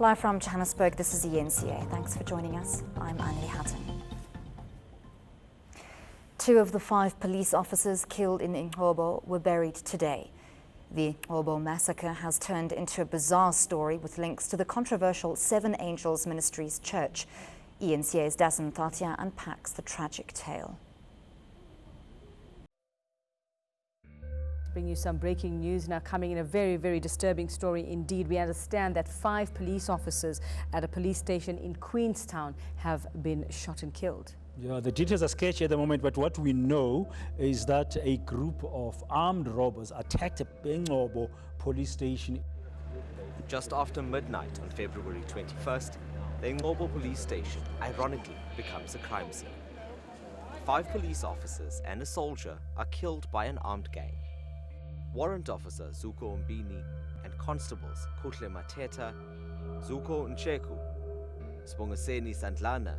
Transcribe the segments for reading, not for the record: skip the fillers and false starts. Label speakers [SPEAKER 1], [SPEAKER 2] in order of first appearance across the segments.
[SPEAKER 1] Live from Johannesburg, this is eNCA. Thanks for joining us. I'm Annie Hatton. 2 of the 5 police officers killed in Engcobo were buried today. The Engcobo massacre has turned into a bizarre story with links to the controversial Seven Angels Ministries Church. eNCA's Dasen Thathiah unpacks the tragic tale.
[SPEAKER 2] Bring you some breaking news now, coming in a very, very disturbing story indeed. We understand that 5 police officers at a police station in Queenstown have been shot and killed.
[SPEAKER 3] Yeah, the details are sketchy at the moment, but what we know is that a group of armed robbers attacked a Engcobo police station.
[SPEAKER 4] Just after midnight on February 21st, the Engcobo police station ironically becomes a crime scene. 5 police officers and a soldier are killed by an armed gang. Warrant officer Zuko Mbini and constables Kuhle Mateta, Zuko Ncheku, Spongaseni Sandlana,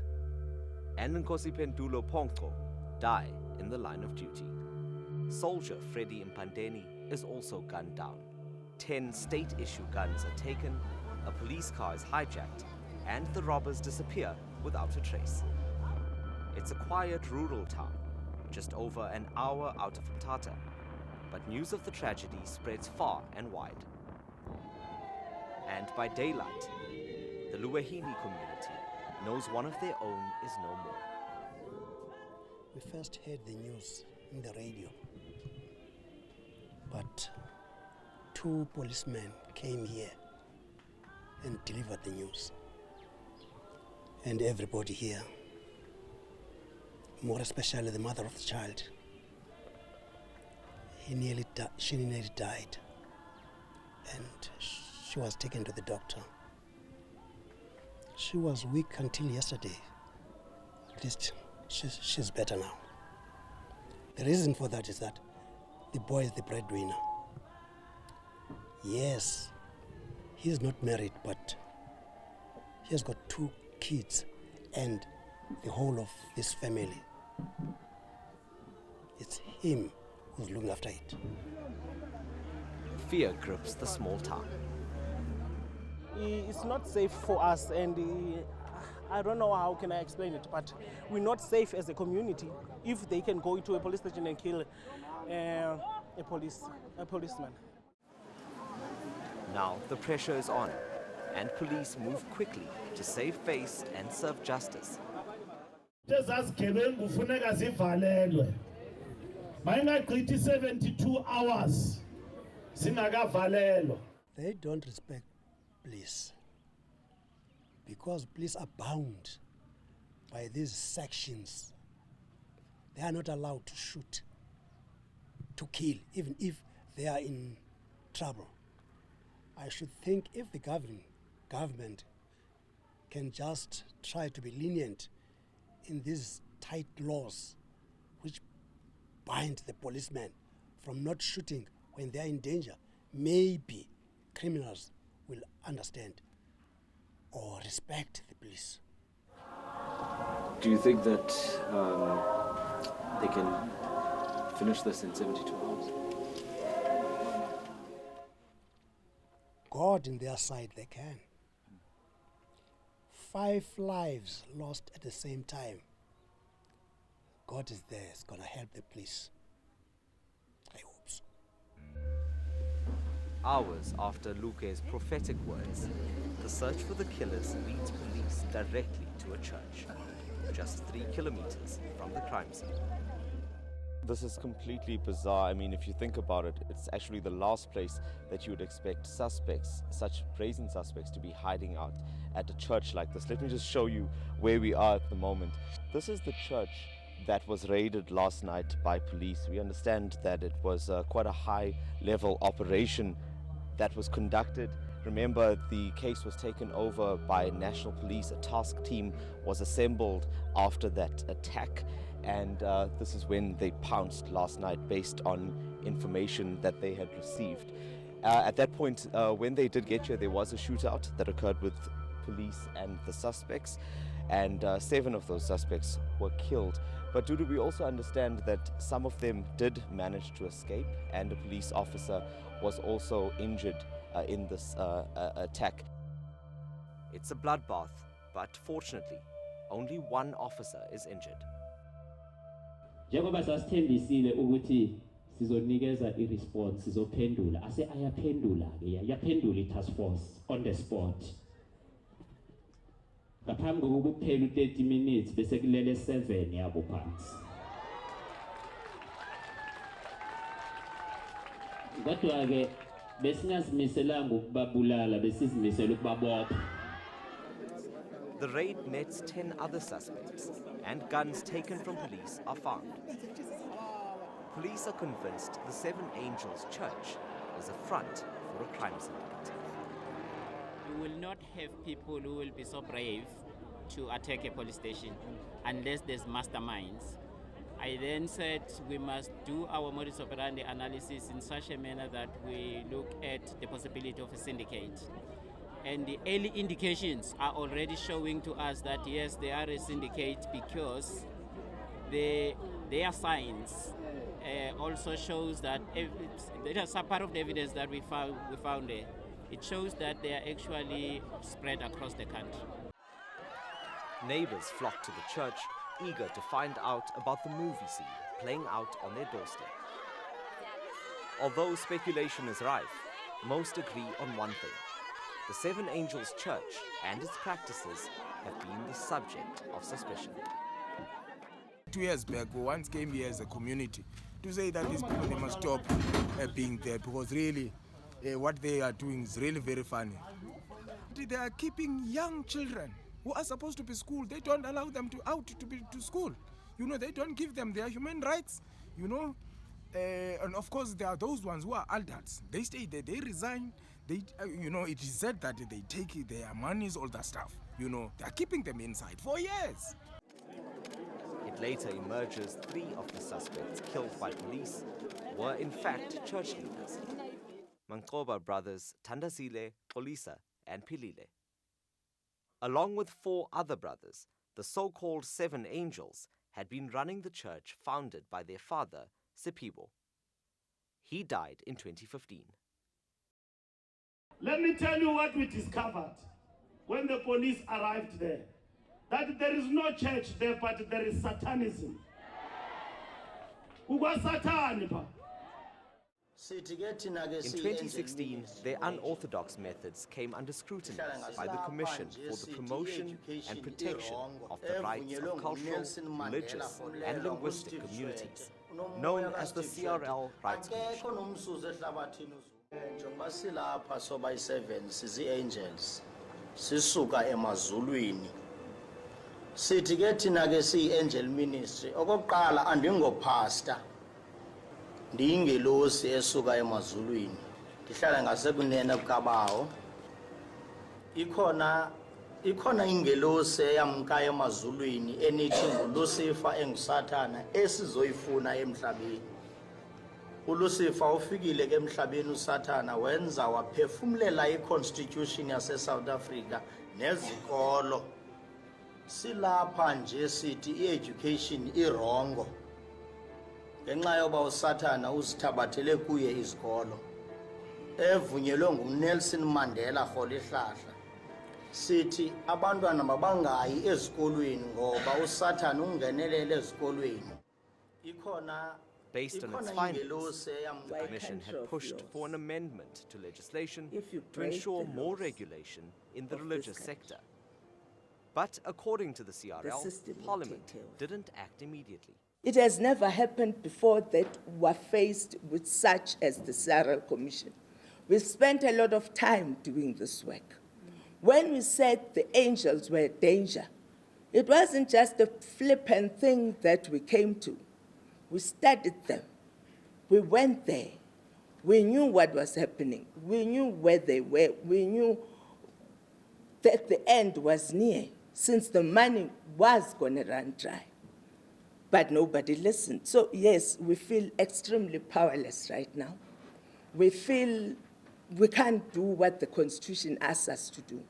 [SPEAKER 4] and Mqanduli Ponko die in the line of duty. Soldier Freddy Mqanduli is also gunned down. 10 state-issue guns are taken, a police car is hijacked, and the robbers disappear without a trace. It's a quiet rural town, just over an hour out of Mthatha, but news of the tragedy spreads far and wide. And by daylight, the Luwehini community knows one of their own is no more.
[SPEAKER 5] We first heard the news in the radio, but 2 policemen came here and delivered the news. And everybody here, more especially the mother of the child, she nearly died, and she was taken to the doctor. She was weak until yesterday. At least she's better now. The reason for that is that the boy is the breadwinner. Yes, he's not married, but he has got 2 kids and the whole of this family. It's him who's looking after it.
[SPEAKER 4] Fear grips the small town.
[SPEAKER 6] It's not safe for us, and I don't know how can I explain it, but we're not safe as a community if they can go into a police station and kill a policeman.
[SPEAKER 4] Now the pressure is on, and police move quickly to save face and serve justice.
[SPEAKER 7] Mayingagqithi 72 hours singakavalelwa.
[SPEAKER 5] They don't respect police because police are bound by these sections. They are not allowed to shoot, to kill, even if they are in trouble. I should think if the government can just try to be lenient in these tight laws which bind the policemen from not shooting when they are in danger, maybe criminals will understand or respect the police.
[SPEAKER 8] Do you think that they can finish this in 72 hours?
[SPEAKER 5] God in their side, they can. 5 lives lost at the same time. God is there, is going to help the police. I hope so.
[SPEAKER 4] Hours after Luke's prophetic words, the search for the killers leads police directly to a church, just 3 kilometers from the crime scene.
[SPEAKER 9] This is completely bizarre. I mean, if you think about it, it's actually the last place that you would expect suspects, such brazen suspects, to be hiding out at a church like this. Let me just show you where we are at the moment. This is the church that was raided last night by police. We understand that it was quite a high-level operation that was conducted. Remember, the case was taken over by National Police. A task team was assembled after that attack, and this is when they pounced last night based on information that they had received. At that point, when they did get here, there was a shootout that occurred with police and the suspects, and 7 of those suspects were killed. But Dudu, we also understand that some of them did manage to escape, and a police officer was also injured in this attack.
[SPEAKER 4] It's a bloodbath, but fortunately, only one officer is injured.
[SPEAKER 10] Njengoba sasithembisile ukuthi sizonikeza i-response sizophendula ase ayaphendula ke yaphendula i-task force on the spot ngaphambi kokuba kuphela u-30 minutes bese kulele 7 yabo phansi kodwa ke besingazimiselanga ukubabulala besizimisela ukubabopha.
[SPEAKER 4] The raid nets 10 other suspects, and guns taken from police are found. Police are convinced the Seven Angels Church is a front for a crime syndicate.
[SPEAKER 11] You will not have people who will be so brave to attack a police station unless there's masterminds. I then said we must do our modus operandi analysis in such a manner that we look at the possibility of a syndicate. And the early indications are already showing to us that yes, they are a syndicate because their signs also shows that there's a part of the evidence that we found there. It shows that they are actually spread across the country.
[SPEAKER 4] Neighbors flock to the church, eager to find out about the movie scene playing out on their doorstep. Although speculation is rife, most agree on one thing. The Seven Angels Church and its practices have been the subject of suspicion.
[SPEAKER 12] 2 years back, we once came here as a community to say that these people, they must stop being there because really what they are doing is really very funny. They are keeping young children who are supposed to be school. They don't allow them to school. You know, they don't give them their human rights, you know. And of course, there are those ones who are adults. They stay there, they resign. They, you know, it is said that they take their monies, all that stuff. You know, they are keeping them inside for years.
[SPEAKER 4] It later emerges 3 of the suspects killed by police were in fact church leaders. Mqanduli brothers Thandasile, Xolisa, and Pilile. Along with 4 other brothers, the so-called Seven Angels had been running the church founded by their father, Siphiwo. He died in 2015.
[SPEAKER 7] Let me tell you what we discovered when the police arrived there. That there is no church there, but there is Satanism.
[SPEAKER 4] In 2016, their unorthodox methods came under scrutiny by the Commission for the Promotion and Protection of the Rights of Cultural, Religious and Linguistic Communities, known as the CRL Rights Commission.
[SPEAKER 13] Njengoba silapha soba yi7 sizi-angels sisuka emazulwini sithi ke thina ke siyi-angel ministry okokuqala andingopastor ndiyingelosi esuka emazulwini ndihlala ngasekunene kukabawo ikhona ingelosi eyamka emazulwini enithi nguLucifer enguSathana esizoyifuna emhlabeni. uLucifer ufikile ke emhlabeni uSathana wenza waphefumulela iconstitution yase South Africa nezikolo. Silapha nje sithi i-education irongo ngenxa yoba uSathana uzithabathele kuye izikolo evunyelwe nguNelson Mandela rholihlahla. Sithi abantwana mabangayi ezikolweni ngoba uSathana ungenelele ezikolweni.
[SPEAKER 4] Based on its findings, the Commission had pushed for an amendment to legislation to ensure more regulation in the religious sector. But according to the CRL, Parliament didn't act immediately.
[SPEAKER 14] It has never happened before that we are faced with such as the CRL Commission. We spent a lot of time doing this work. When we said the angels were a danger, it wasn't just a flippant thing that we came to. We studied them. We went there. We knew what was happening. We knew where they were. We knew that the end was near, since the money was going to run dry. But nobody listened. So yes, we feel extremely powerless right now. We feel we can't do what the Constitution asks us to do,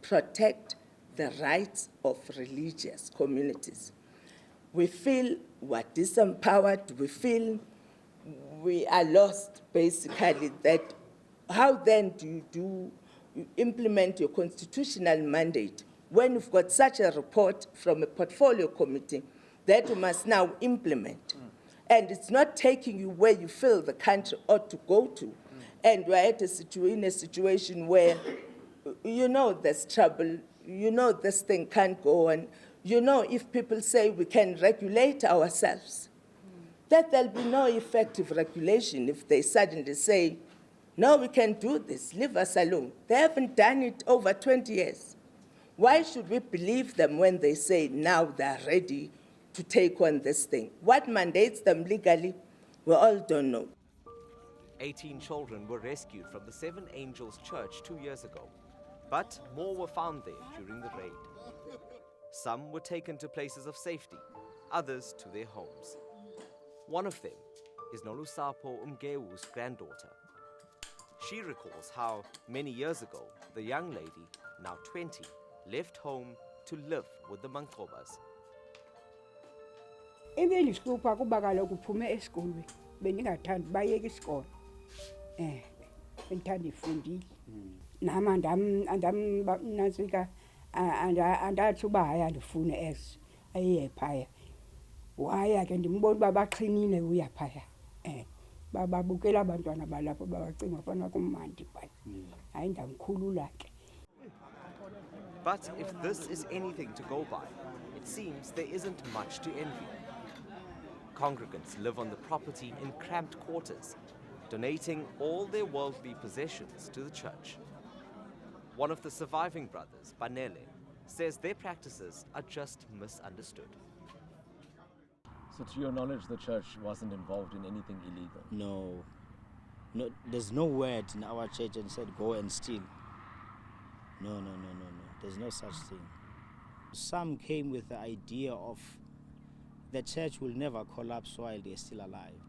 [SPEAKER 14] protect the rights of religious communities. We feel we're disempowered. We feel we are lost, basically, that how then do you do you implement your constitutional mandate when you've got such a report from a portfolio committee that you must now implement. And it's not taking you where you feel the country ought to go to. And we're at in a situation where, you know, there's trouble, you know, this thing can't go on. You know, if people say we can regulate ourselves, that there'll be no effective regulation if they suddenly say, no, we can do this, leave us alone. They haven't done it over 20 years. Why should we believe them when they say now they're ready to take on this thing? What mandates them legally, we all don't know.
[SPEAKER 4] 18 children were rescued from the Seven Angels Church 2 years ago, but more were found there during the raid. Some were taken to places of safety, others to their homes. One of them is Nolusapo Umgewu's granddaughter. She recalls how, many years ago, the young lady, now 20, left home to live with the Mqanduli.
[SPEAKER 15] Ebengihlupha kuba kaloku uphume esikolweni bendingathandi bayeke isikolo bendithanda ifundile nam andamnantsika andathi uba hayi andifune eso ayiye phaya waya ke ndimbona uba baxhinile uya phaya bababukela abantwana balapho babacinga fana kumandi phaya hayi ndamkhulula ke.
[SPEAKER 4] But if this is anything to go by, it seems there isn't much to envy. Congregants live on the property in cramped quarters, donating all their worldly possessions to the church. One of the surviving brothers, Banele, says their practices are just misunderstood.
[SPEAKER 8] So to your knowledge, the church wasn't involved in anything illegal?
[SPEAKER 13] No, there's no word in our church and said go and steal. No. There's no such thing. Some came with the idea of the church will never collapse while they're still alive.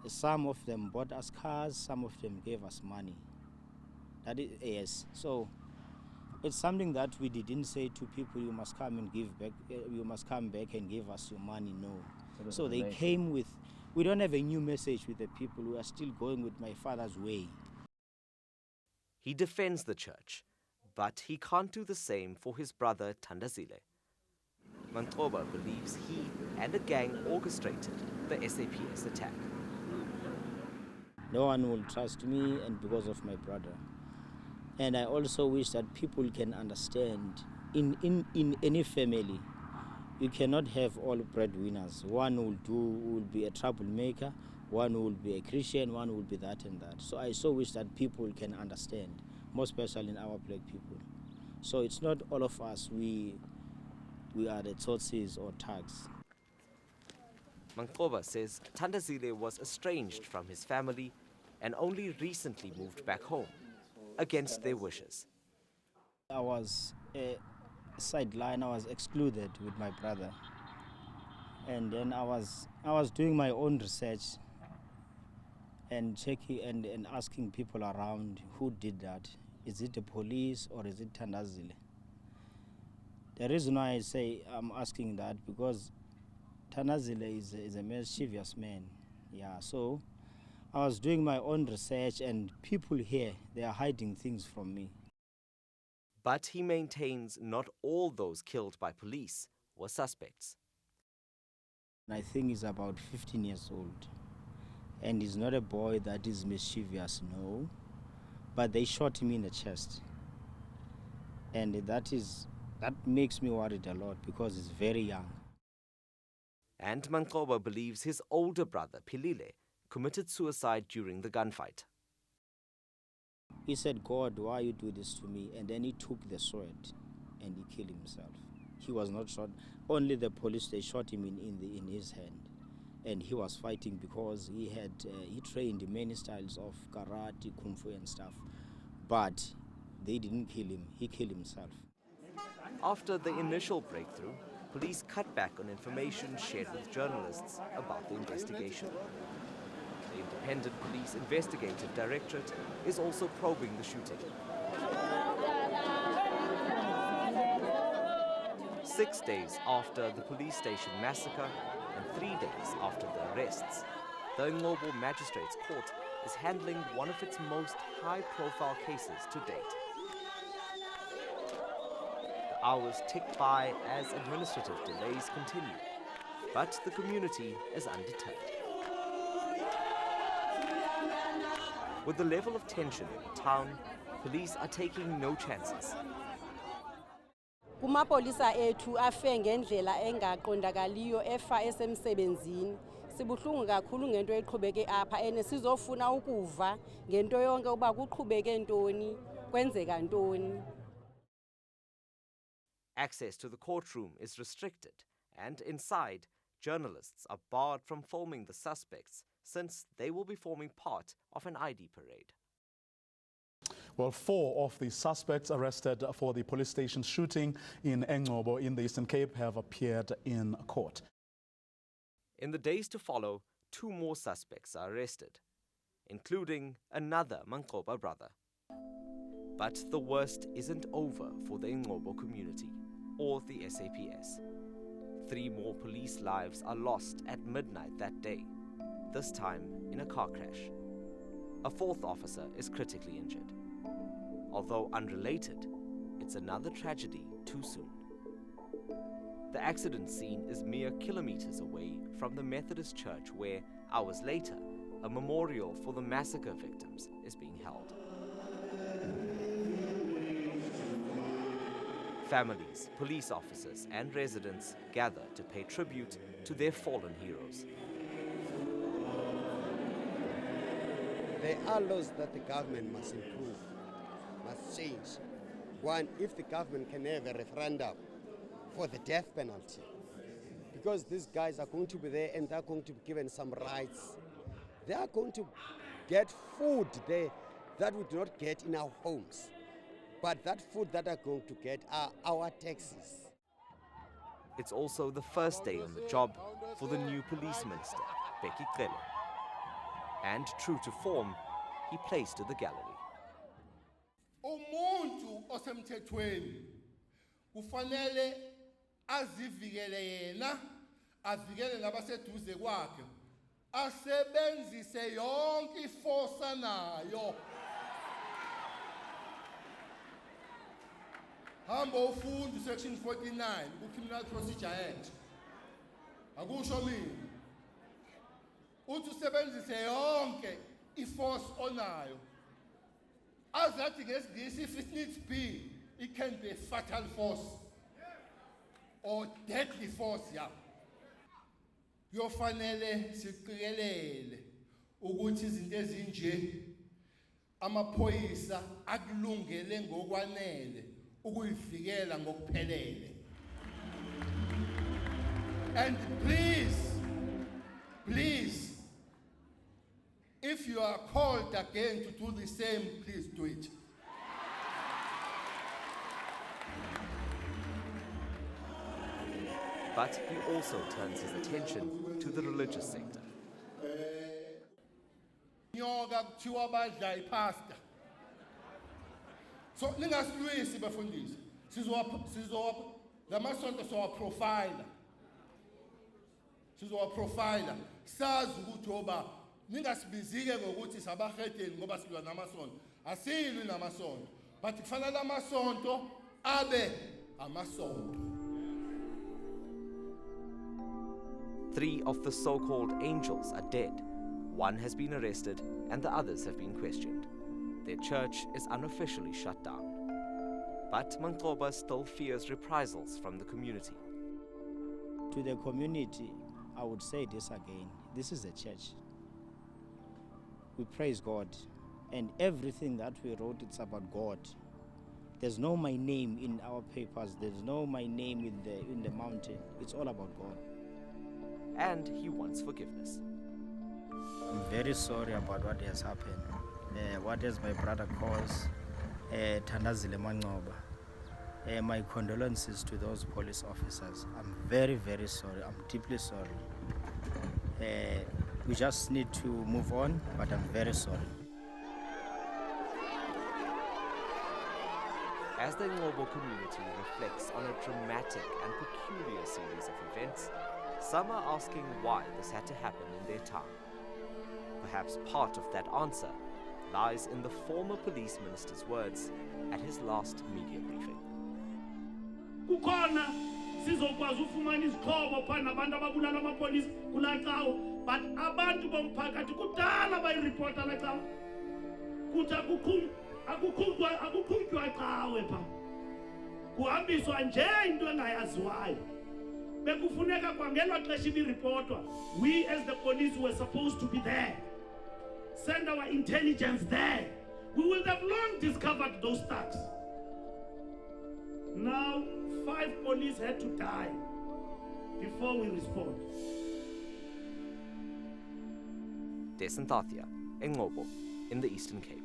[SPEAKER 13] Some of them bought us cars, some of them gave us money. That is, yes. So it's something that we didn't say to people, you must come and give back, you must come back and give us your money, no. So they came with, we don't have a new message with the people, we are still going with my father's way.
[SPEAKER 4] He defends the church, but he can't do the same for his brother Thandazile. Mqanduli believes he and a gang orchestrated the SAPS attack.
[SPEAKER 13] No one will trust me, and because of my brother. And I also wish that people can understand, in any family, you cannot have all breadwinners. One will be a troublemaker, one will be a Christian, one will be that and that. So I so wish that people can understand, most especially in our black people. So it's not all of us, we are the Tsotsis or thugs.
[SPEAKER 4] Mqanduli says Thandazile was estranged from his family and only recently moved back home, against their wishes.
[SPEAKER 13] I was sidelined, I was excluded with my brother. And then I was doing my own research and checking and asking people around who did that. Is it the police or is it Thandazile? The reason why I say I'm asking that because Thandazile is a mischievous man. Yeah, so I was doing my own research and people here, they are hiding things from me.
[SPEAKER 4] But he maintains not all those killed by police were suspects.
[SPEAKER 13] I think he's about 15 years old. And he's not a boy that is mischievous, no. But they shot him in the chest. And that makes me worried a lot because he's very young.
[SPEAKER 4] And Mqanduli believes his older brother, Pilile, committed suicide during the gunfight.
[SPEAKER 13] He said, God, why you do this to me? And then he took the sword and he killed himself. He was not shot. Only the police, they shot him in his hand. And he was fighting because he trained in many styles of karate, kung fu and stuff. But they didn't kill him. He killed himself.
[SPEAKER 4] After the initial breakthrough, police cut back on information shared with journalists about the investigation. The Independent Police Investigative Directorate is also probing the shooting. 6 days after the police station massacre and 3 days after the arrests, the Engcobo Magistrates Court is handling one of its most high-profile cases to date. The hours tick by as administrative delays continue, but the community is undeterred. With the level of tension in the town, police are taking no chances.
[SPEAKER 16] Kumapolisa ethu afe ngendlela engaqondakaliyo efa esemsebenzini. Sibuhlungu kakhulu ngento eqhubeke apha ene sizofuna ukuva ngento yonke uba kuqhubeke ntoni, kwenzeka ntoni.
[SPEAKER 4] Access to the courtroom is restricted, and inside, journalists are barred from filming the suspects since they will be forming part of an ID parade.
[SPEAKER 17] Well, 4 of the suspects arrested for the police station shooting in Engcobo in the Eastern Cape have appeared in court.
[SPEAKER 4] In the days to follow, 2 more suspects are arrested, including another Mqanduli brother. But the worst isn't over for the Engcobo community or the SAPS. 3 more police lives are lost at midnight that day, this time in a car crash. A 4th officer is critically injured. Although unrelated, it's another tragedy too soon. The accident scene is mere kilometers away from the Methodist church where, hours later, a memorial for the massacre victims is being held. Families, police officers, and residents gather to pay tribute to their fallen heroes.
[SPEAKER 18] There are laws that the government must improve, must change. One, if the government can have a referendum for the death penalty, because these guys are going to be there and they're going to be given some rights. They are going to get food there that we do not get in our homes. But that food that are going to get are our taxes.
[SPEAKER 4] It's also the first day on the job for the new police minister, Mqanduli. And true to form, he plays to the gallery.
[SPEAKER 19] Umuntu osemthethweni kufanele azivikele yena, avikele nabaseduze kwakhe, asebenzise yonke iforce anayo. Hamba ufunde section 49 ku-Criminal Procedure Act. Akusho mina. Uthi usebenzise yonke iforce onayo. Azathi ngesingisi, if it needs be, it can be a fatal force or deadly force, yeah. Kuyofanele siqikelele ukuthi izinto ezinje amaphoyisa akulungele ngokwanele ukuyivikela ngokuphelele. And please, if you are called again to do the same, please do it.
[SPEAKER 4] But he also turns his attention to the religious sector.
[SPEAKER 19] Nyoka kuthiwa badla ipasta. So ningasilwisi bafundisi. Lamasonto sizowa-profiler. Sazi ukuthi oba ningasibizike ngokuthi sabahedeni ngoba silwa namasonto. Asilwi namasonto. But kufanele amasonto abe amasonto.
[SPEAKER 4] 3 of the so-called angels are dead. 1 has been arrested and the others have been questioned. Their church is unofficially shut down. But Mqanduli still fears reprisals from the community.
[SPEAKER 13] To the community, I would say this again. This is a church. We praise God. And everything that we wrote, it's about God. There's no my name in our papers. There's no my name in the mountain. It's all about God.
[SPEAKER 4] And he wants forgiveness.
[SPEAKER 13] I'm very sorry about what has happened. What has my brother caused, Thandazile Mqanduli. My condolences to those police officers. I'm very, very sorry. I'm deeply sorry. We just need to move on, but I'm very sorry.
[SPEAKER 4] As the Engcobo community reflects on a dramatic and peculiar series of events, some are asking why this had to happen in their town. perhaps part of that answer lies in the former police minister's words at his last media briefing.
[SPEAKER 7] Kukhona sizokwazi ufumana izixhobo phana abantu ababulala amapolisi kulacawo, but abantu bomphakathi kudala bayiripota lacawo kuthi akuqhutywa cawe pha, kuhambiswa nje into engayaziwayo. Bekufuneka kwangelo xesha ibiripotwa, we as the police were supposed to be there, send our intelligence there. We would have long discovered those thugs. Now 5 police had to die before we respond.
[SPEAKER 4] Dasen Thathiah, Engcobo, in the Eastern Cape.